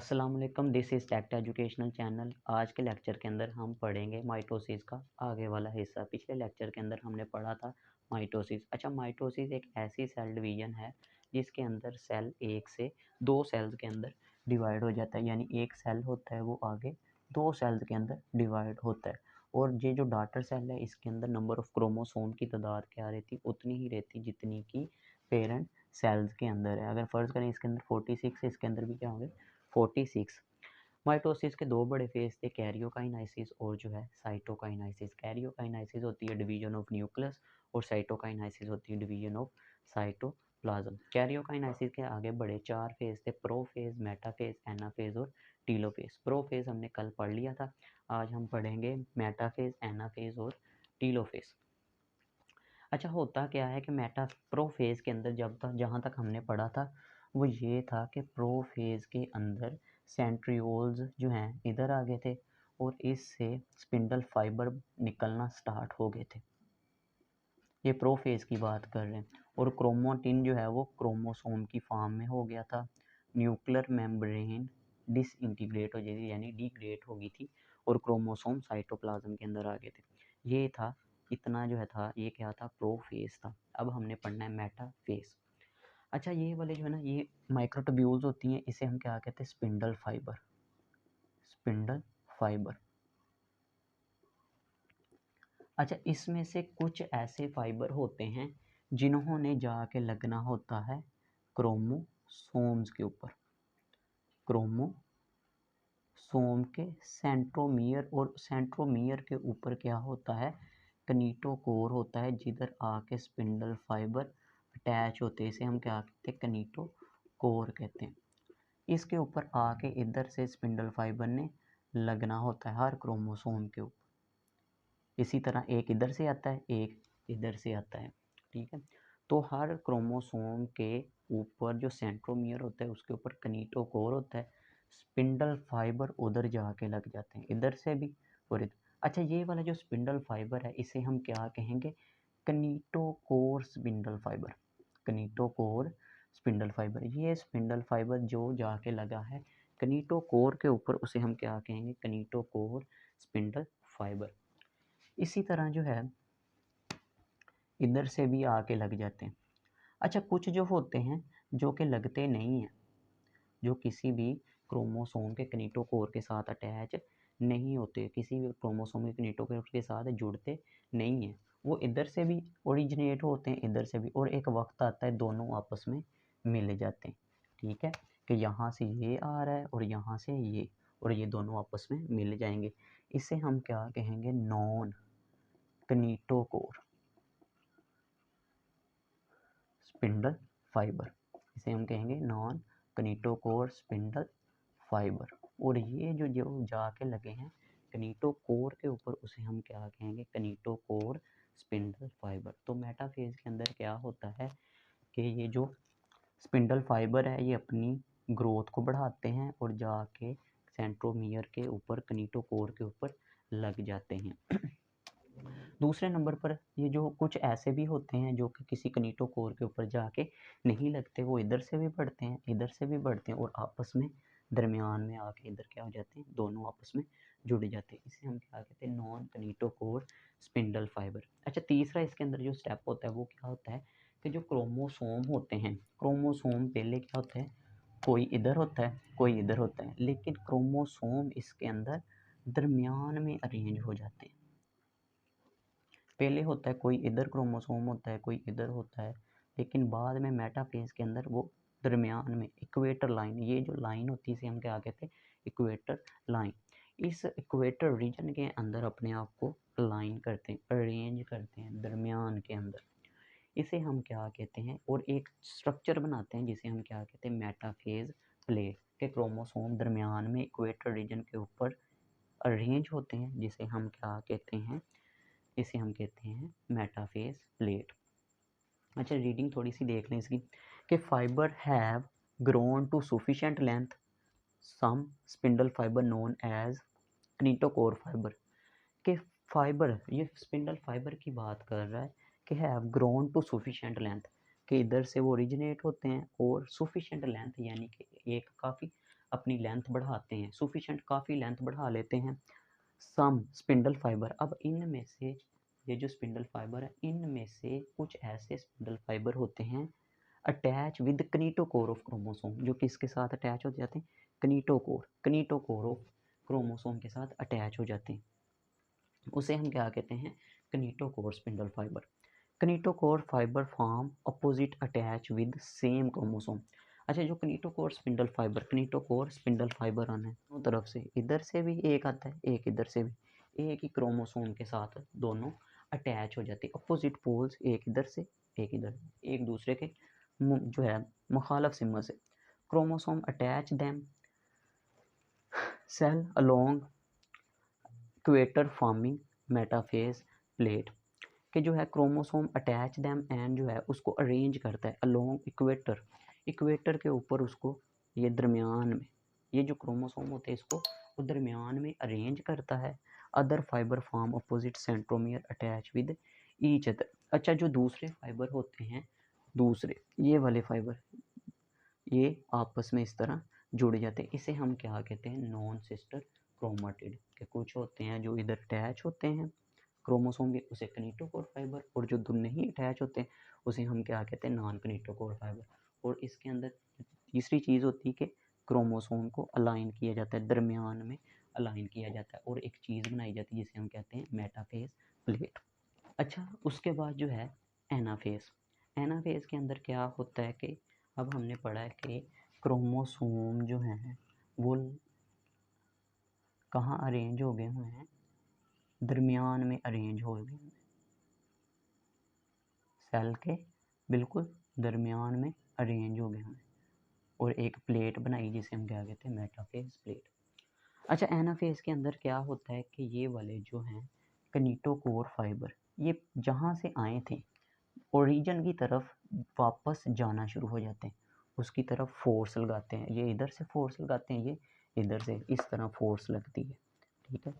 अस्सलाम वालेकुम, this is टेक्ट educational channel. आज के लेक्चर के अंदर हम पढ़ेंगे माइटोसिस का आगे वाला हिस्सा। पिछले लेक्चर के अंदर हमने पढ़ा था माइटोसिस। अच्छा, माइटोसिस एक ऐसी सेल डिवीज़न है जिसके अंदर सेल एक से दो सेल्स के अंदर डिवाइड हो जाता है, यानी एक सेल होता है वो आगे दो सेल्स के अंदर डिवाइड होता है। और ये जो डॉटर सेल है इसके अंदर नंबर ऑफ़ क्रोमोसोम की तादाद क्या रहती, उतनी ही रहती जितनी कि पेरेंट सेल्स के अंदर है। अगर फ़र्ज़ करें इसके अंदर 46 है, इसके अंदर भी क्या होंगे 46। माइटोसिस के दो बड़े फेज थे, कैरियोकाइनाइसिस और जो है साइटोकाइनाइसिस। कैरियोकाइनाइसिस होती है डिवीजन ऑफ न्यूक्लियस और साइटोकाइनाइसिस होती है डिवीजन ऑफ साइटोप्लाज्म। कैरियोकाइनाइसिस के आगे बड़े चार फेज थे, प्रोफेज, मेटाफेज, एनाफेज और टीलोफेज। प्रोफेज हमने कल पढ़ लिया था, आज हम पढ़ेंगे मेटाफेज, एनाफेज और टीलोफेज। अच्छा, होता क्या है कि प्रोफेज के अंदर जब तक जहाँ तक हमने पढ़ा था वो ये था कि प्रोफेज के अंदर सेंट्रियोल्स जो हैं इधर आ गए थे और इससे स्पिंडल फाइबर निकलना स्टार्ट हो गए थे। ये प्रोफेज की बात कर रहे हैं। और क्रोमोटिन जो है वो क्रोमोसोम की फॉर्म में हो गया था। न्यूक्लियर मेम्ब्रेन डिसइंटीग्रेट हो जाती यानी डिग्रेड हो गई थी और क्रोमोसोम साइटोप्लाज्म के अंदर आ गए थे। ये था, इतना जो है था, ये क्या था, प्रोफेज था। अब हमने पढ़ना है मेटाफेज। अच्छा, ये वाले जो है ना, ये माइक्रोट्यूब्यूल्स होती हैं, इसे हम क्या कहते हैं, स्पिंडल फाइबर। Spindle fibre. अच्छा, इसमें से कुछ ऐसे फाइबर होते हैं जिन्होंने जाके लगना होता है क्रोमोसोम्स के ऊपर। क्रोमोसोम के सेंट्रोमियर, और सेंट्रोमियर के ऊपर क्या होता है, कनीटोकोर होता है, जिधर आके स्पिंडल फाइबर अटैच होते हैं। इसे हम क्या कहते हैं, कनीटोकोर कहते हैं। इसके ऊपर आके इधर से स्पिंडल फाइबर ने लगना होता है हर क्रोमोसोम के ऊपर। इसी तरह एक इधर से आता है, एक इधर से आता है, ठीक है। तो हर क्रोमोसोम के ऊपर जो सेंट्रोमियर होता है उसके ऊपर कनीटोकोर होता है, स्पिंडल फाइबर उधर जाके लग जाते हैं, इधर से भी और इधर। अच्छा, ये वाला जो स्पिंडल फाइबर है इसे हम क्या कहेंगे, कनीटोकोर स्पिंडल फाइबर। कनीटोकोर स्पिंडल फाइबर, ये स्पिंडल फाइबर जो जाके लगा है कनीटोकोर के ऊपर उसे हम क्या कहेंगे, कनीटोकोर स्पिंडल फाइबर। इसी तरह जो है इधर से भी आके लग जाते हैं। अच्छा, कुछ जो होते हैं जो कि लगते नहीं हैं, जो किसी भी क्रोमोसोम के कनीटोकोर के साथ अटैच नहीं होते, किसी भी क्रोमोसोम के कनीटोकोर के साथ जुड़ते नहीं हैं, वो इधर से भी ओरिजिनेट होते हैं, इधर से भी, और एक वक्त आता है दोनों आपस में मिल जाते हैं, ठीक है, कि यहाँ से ये आ रहा है और यहाँ से ये, और ये दोनों आपस में मिल जाएंगे। इसे हम क्या कहेंगे, नॉन कनीटोकोर स्पिंडल फाइबर। इसे हम कहेंगे नॉन कनीटोकोर स्पिंडल फाइबर। और ये जो जो जाके लगे हैं कनीटोकोर के ऊपर उसे हम क्या कहेंगे, कनीटोकोर स्पिंडल फाइबर। तो मेटाफेज के अंदर क्या होता है कि ये जो स्पिंडल फाइबर है ये अपनी ग्रोथ को बढ़ाते हैं और जाके सेंट्रोमियर के ऊपर, कनीटोकोर के ऊपर लग जाते हैं। दूसरे नंबर पर ये जो कुछ ऐसे भी होते हैं जो कि किसी कनीटोकोर के ऊपर जाके नहीं लगते, वो इधर से भी बढ़ते हैं, इधर से भी बढ़ते हैं और आपस में दरमियान में आके इधर क्या हो जाते हैं, दोनों आपस में जुड़ जाते हैं। इसे हम क्या कहते हैं, नॉन कनीटोकोर स्पिंडल फाइबर। अच्छा, तीसरा इसके अंदर जो स्टेप होता है वो क्या होता है कि जो क्रोमोसोम होते हैं, क्रोमोसोम पहले क्या होता है, कोई इधर होता है कोई इधर होता है, लेकिन क्रोमोसोम इसके अंदर दरमियान में अरेंज हो जाते हैं। पहले होता है कोई इधर क्रोमोसोम होता है कोई इधर होता है, लेकिन बाद में मेटाफेज के अंदर वो दरमियान में इक्वेटर लाइन, ये जो लाइन होती है इसे हम क्या कहते हैं, इक्वेटर लाइन। इस इक्वेटर रीजन के अंदर अपने आप को अलाइन करते हैं, अरेंज करते हैं दरमियान के अंदर, इसे हम क्या कहते हैं, और एक स्ट्रक्चर बनाते हैं जिसे हम क्या कहते हैं, मेटाफेज प्लेट के क्रोमोसोम दरमियान में इक्वेटर रीजन के ऊपर अरेंज होते हैं, जिसे हम क्या कहते हैं, इसे हम कहते हैं मेटाफेज प्लेट। अच्छा, रीडिंग थोड़ी सी देख लें इसकी, कि fibre have grown to sufficient length, some spindle fibre known as kinetochore fibre. के फाइबर, ये स्पिंडल फाइबर की बात कर रहा है कि have grown to sufficient length, कि इधर से वो ओरिजिनेट होते हैं और सफिशिएंट लेंथ यानी कि एक काफ़ी अपनी लेंथ बढ़ाते हैं, सुफिशेंट काफ़ी लेंथ बढ़ा लेते हैं। सम स्पिंडल फाइबर, अब इनमें से ये जो स्पिंडल फाइबर है इनमें से कुछ ऐसे स्पिंडल फाइबर होते हैं अटैच विद कनीटोकोर ऑफ क्रोमोसोम, जो किसके साथ अटैच हो जाते हैं, कनीटोकोर ऑफ क्रोमोसोम के साथ अटैच हो जाते हैं, उसे हम क्या कहते हैं, kinetochore spindle fibre. Kinetochore fibre form opposite attach with same chromosome. अच्छा, जो कनीटोकोर स्पिंडल फाइबर आना है दोनों तरफ से, इधर से भी एक आता है एक इधर से भी, एक ही क्रोमोसोम के साथ दोनों अटैच हो जाते हैं, अपोजिट पोल्स, एक इधर से एक इधर, एक दूसरे के जो है मुखालफ सिम्मा से। Chromosome attach them cell along equator forming metaphase plate, कि जो है क्रोमोसोम अटैच दैम एंड जो है उसको अरेंज करता है अलोंग इक्वेटर के ऊपर, उसको ये दरमियान में, ये जो क्रोमोसोम होते हैं इसको वो दरमियान में अरेंज करता है। Other fibre form opposite centromere attach with each other. अच्छा, जो दूसरे फाइबर होते हैं, दूसरे ये वाले फाइबर, ये आपस में इस तरह जुड़ जाते हैं, इसे हम क्या कहते हैं, नॉन सिस्टर क्रोमाटिड, के कुछ होते हैं जो इधर अटैच होते हैं क्रोमोसोम के, उसे कनीटोकोर फाइबर, और जो दूर नहीं अटैच होते हैं उसे हम क्या कहते हैं, नॉन कनीटोकोर फाइबर। और इसके अंदर तीसरी चीज़ होती है कि क्रोमोसोम को अलाइन किया जाता है, दरमियान में अलाइन किया जाता है और एक चीज़ बनाई जाती है जिसे हम कहते हैं मेटाफेज प्लेट। अच्छा, उसके बाद जो है एनाफेज। एनाफेज के अंदर क्या होता है कि अब हमने पढ़ा है कि क्रोमोसोम जो हैं वो कहाँ अरेंज हो गए हुए हैं, दरमियान में अरेंज हो गए हैं, सेल के बिल्कुल दरमियान में अरेंज हो गए हैं और एक प्लेट बनाई जिसे हम क्या कहते हैं, मेटाफेज प्लेट। अच्छा, एनाफेज के अंदर क्या होता है कि ये वाले जो हैं कनीटोकोर फाइबर, ये जहाँ से आए थे ओरिजिन की तरफ वापस जाना शुरू हो जाते हैं, उसकी तरफ फोर्स लगाते हैं, ये इधर से फोर्स लगाते हैं, ये इधर से इस तरह फोर्स लगती है, ठीक है।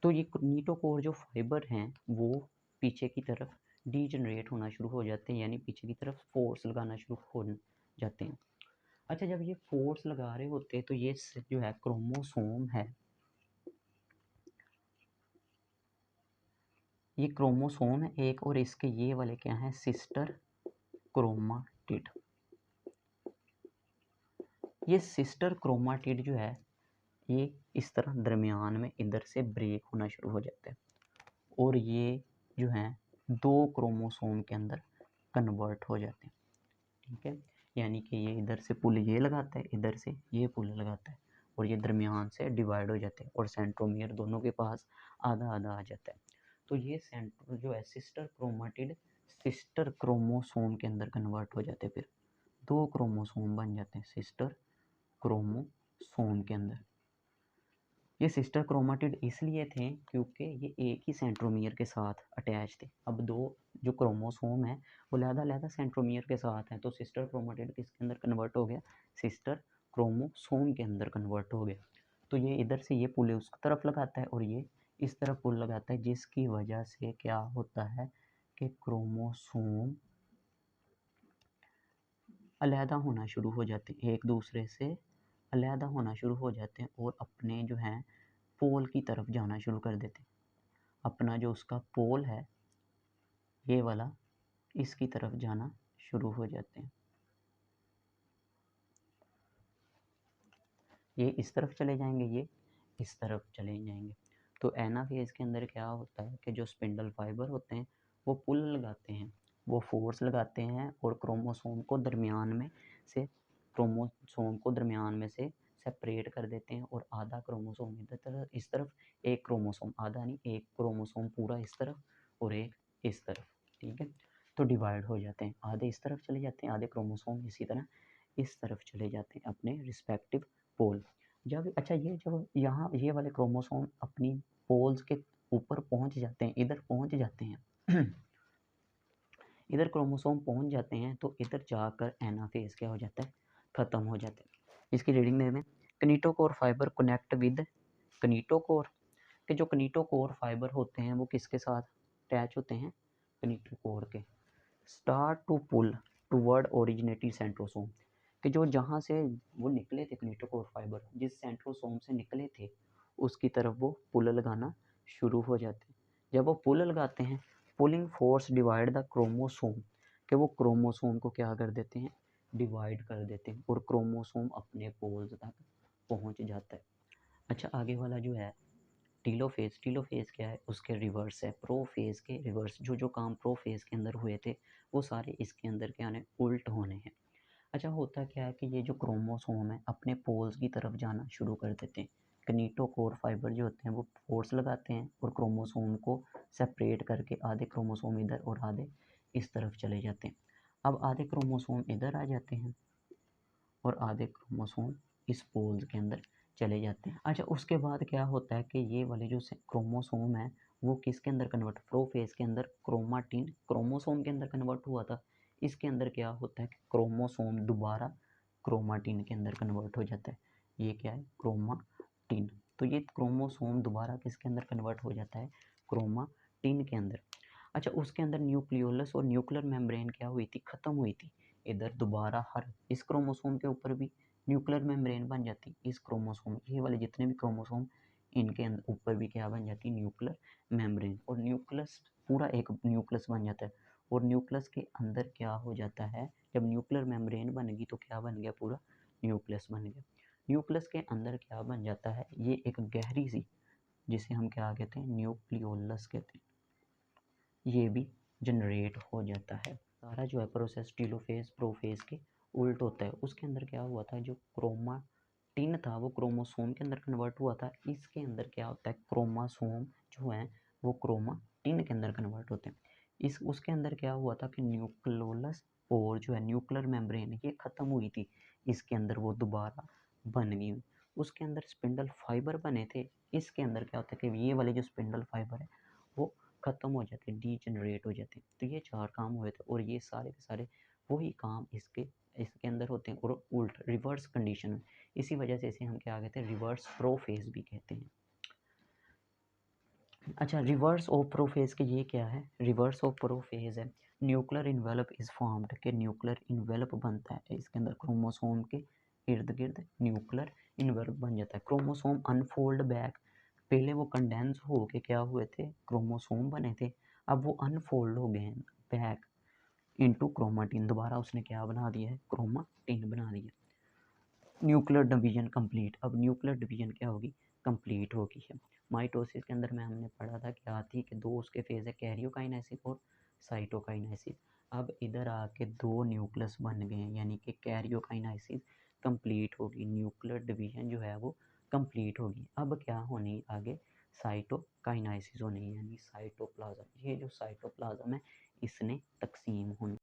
तो ये कनीटोकोर जो फाइबर हैं वो पीछे की तरफ डीजनरेट होना शुरू हो जाते हैं, यानी पीछे की तरफ फोर्स लगाना शुरू हो जाते हैं। अच्छा, जब ये फोर्स लगा रहे होते हैं तो ये जो है क्रोमोसोम है, ये क्रोमोसोम है एक, और इसके ये वाले क्या हैं, सिस्टर क्रोमाटिड। ये सिस्टर क्रोमाटिड जो है ये इस तरह दरमियान में इधर से ब्रेक होना शुरू हो जाता है और ये जो है दो क्रोमोसोम के अंदर कन्वर्ट हो जाते हैं, ठीक है। यानी कि ये इधर से पुल ये लगाता है, इधर से ये पुल लगाता है और ये दरमियान से डिवाइड हो जाते हैं और सेंट्रोमियर दोनों के पास आधा आधा आ जाता है। तो ये सेंट्रो जो है सिस्टर क्रोमाटिड सिस्टर क्रोमोसोम के अंदर कन्वर्ट हो जाते हैं, फिर दो क्रोमोसोम बन जाते हैं सिस्टर क्रोमोसोम के अंदर। ये सिस्टर क्रोमाटिड इसलिए थे क्योंकि ये एक ही सेंट्रोमियर के साथ अटैच थे। अब दो जो क्रोमोसोम है वो अलग-अलग सेंट्रोमियर के साथ हैं, तो सिस्टर क्रोमाटिड किसके अंदर कन्वर्ट हो गया, सिस्टर क्रोमोसोम के अंदर कन्वर्ट हो गया। तो ये इधर से ये पुल उस तरफ लगाता है और ये इस तरफ पुल लगाता है, जिसकी वजह से क्या होता है कि क्रोमोसोम अलहदा होना शुरू हो जाते हैं, एक दूसरे से अलहदा होना शुरू हो जाते हैं और अपने जो हैं पोल की तरफ जाना शुरू कर देते हैं। अपना जो उसका पोल है ये वाला, इसकी तरफ जाना शुरू हो जाते हैं। ये इस तरफ चले जाएंगे, ये इस तरफ चले जाएंगे। तो एनाफेज के अंदर क्या होता है कि जो स्पिंडल फाइबर होते हैं वो पुल लगाते हैं, वो फोर्स लगाते हैं और क्रोमोसोम को दरमियान में से सेपरेट कर देते हैं और आधा क्रोमोसोम इधर तरफ, इस तरफ, एक क्रोमोसोम आधा नहीं, एक क्रोमोसोम पूरा इस तरफ और एक इस तरफ, ठीक है। तो डिवाइड हो जाते हैं, आधे इस तरफ चले जाते हैं, आधे क्रोमोसोम इसी तरह इस तरफ चले जाते हैं अपने रिस्पेक्टिव पोल। जब अच्छा ये जब यहाँ ये वाले क्रोमोसोम अपनी पोल्स के ऊपर पहुँच जाते हैं, इधर पहुँच जाते हैं इधर क्रोमोसोम पहुँच जाते हैं तो इधर जाकर एनाफेज क्या हो जाता है, ख़त्म हो जाता है। इसकी रीडिंग दे दें, कनीटोकोर फाइबर कनेक्ट विद कनीटोकोर, के जो कनीटोकोर फाइबर होते हैं वो किसके साथ अटैच होते हैं, कनीटोकोर के, start to pull toward originating centrosome, कि जो जहाँ से वो निकले थे किनेटोकोर फाइबर, जिस सेंट्रोसोम से निकले थे उसकी तरफ वो पुल लगाना शुरू हो जाते हैं। जब वो पुल लगाते हैं, pulling force divide the chromosome, कि वो क्रोमोसोम को क्या कर देते हैं, डिवाइड कर देते हैं और क्रोमोसोम अपने पोल्स तक पहुंच जाता है। अच्छा, आगे वाला जो है टीलोफेज, टीलोफेज क्या है, उसके रिवर्स है, प्रोफेज के रिवर्स। जो जो काम प्रोफेज के अंदर हुए थे वो सारे इसके अंदर क्या आने, उल्ट होने हैं। अच्छा, होता क्या है कि ये जो क्रोमोसोम है अपने पोल्स की तरफ जाना शुरू कर देते हैं। किनेटोकोर फाइबर जो होते हैं वो फोर्स लगाते हैं और क्रोमोसोम को सेपरेट करके आधे क्रोमोसोम इधर और आधे इस तरफ चले जाते हैं। अब आधे क्रोमोसोम इधर आ जाते हैं और आधे क्रोमोसोम इस पोल्स के अंदर चले जाते हैं। अच्छा, उसके बाद क्या होता है कि ये वाले जो क्रोमोसोम है वो किसके अंदर कन्वर्ट, प्रोफेज के अंदर क्रोमाटिन क्रोमोसोम के अंदर कन्वर्ट हुआ था। इसके अंदर क्या होता है कि क्रोमोसोम दोबारा क्रोमाटिन के अंदर कन्वर्ट हो जाता है। ये क्या है, क्रोमाटिन। तो ये क्रोमोसोम दोबारा किसके अंदर कन्वर्ट हो जाता है, क्रोमाटिन के अंदर। अच्छा, उसके अंदर न्यूक्लियोलस और न्यूक्लियर मेम्ब्रेन क्या हुई थी, ख़त्म हुई थी। इधर दोबारा हर इस क्रोमोसोम के ऊपर भी न्यूक्लियर मेम्ब्रेन बन जाती। इस क्रोमोसोम, ये वाले जितने भी क्रोमोसोम, इनके ऊपर भी क्या बन जाती, न्यूक्लियर मेम्ब्रेन। और न्यूक्लियस पूरा एक न्यूक्लियस बन जाता है। और न्यूक्लियस के अंदर क्या हो जाता है, जब न्यूक्लियर मेम्ब्रेन बनेगी तो क्या बन गया, पूरा न्यूक्लियस बन गया। न्यूक्लियस के अंदर क्या बन जाता है, ये एक गहरी सी, जिसे हम क्या कहते हैं, न्यूक्लियोलस कहते हैं, ये भी जनरेट हो जाता है। सारा जो है प्रोसेस टीलोफेज प्रोफेज के उल्ट होता है। उसके अंदर क्या हुआ था, जो क्रोमाटिन था वो क्रोमोसोम के अंदर कन्वर्ट हुआ था। इसके अंदर क्या होता है, क्रोमोसोम जो है वो क्रोमाटिन के अंदर कन्वर्ट होते हैं। इस उसके अंदर क्या हुआ था कि न्यूक्लियोलस और जो है न्यूक्लियर मेम्ब्रेन ये ख़त्म हुई थी, इसके अंदर वो दोबारा बन गई। उसके अंदर स्पिंडल फाइबर बने थे। इसके अंदर क्या होता है कि ये वाले जो स्पिंडल फाइबर है वो ख़त्म हो जाते हैं, डीजनरेट हो जाते हैं। तो ये 4 काम हुए थे और ये सारे के सारे वही काम इसके अंदर होते हैं और उल्ट रिवर्स कंडीशन में। इसी वजह से इसे हम क्या कहते हैं, रिवर्स प्रोफेज भी कहते हैं। अच्छा, रिवर्स ऑफ प्रोफेज के ये क्या है, रिवर्स ऑफ प्रोफेज है, न्यूक्लियर इन्वेलप इज फॉर्म्ड, के न्यूक्लियर इन्वेलप बनता है इसके अंदर, क्रोमोसोम के इर्द गिर्द न्यूक्लियर इन्वेलप बन जाता है। क्रोमोसोम अनफोल्ड बैक, पहले वो कंडेंस हो के क्या हुए थे, क्रोमोसोम बने थे, अब वो अनफोल्ड हो गए हैं बैक इनटू क्रोमाटिन, दोबारा उसने क्या बना दिया है, क्रोमाटिन बना दिया। न्यूक्लियर डिवीजन कंप्लीट, अब न्यूक्लियर डिवीजन क्या होगी, कंप्लीट होगी है। माइटोसिस के अंदर में हमने पढ़ा था क्या आती कि दो उसके फेज है, कैरियोकाइनेसिस और साइटोकाइनेसिस। अब इधर आके दो न्यूक्लियस बन गए हैं, यानी कि कैरियोकाइनेसिस कंप्लीट होगी, न्यूक्लियर डिवीजन जो है वो कंप्लीट होगी। अब क्या होनी आगे, साइटोकाइनेसिस होनी है, यानी साइटोप्लाज्म। ये जो साइटोप्लाज्म है इसने तकसीम होनी।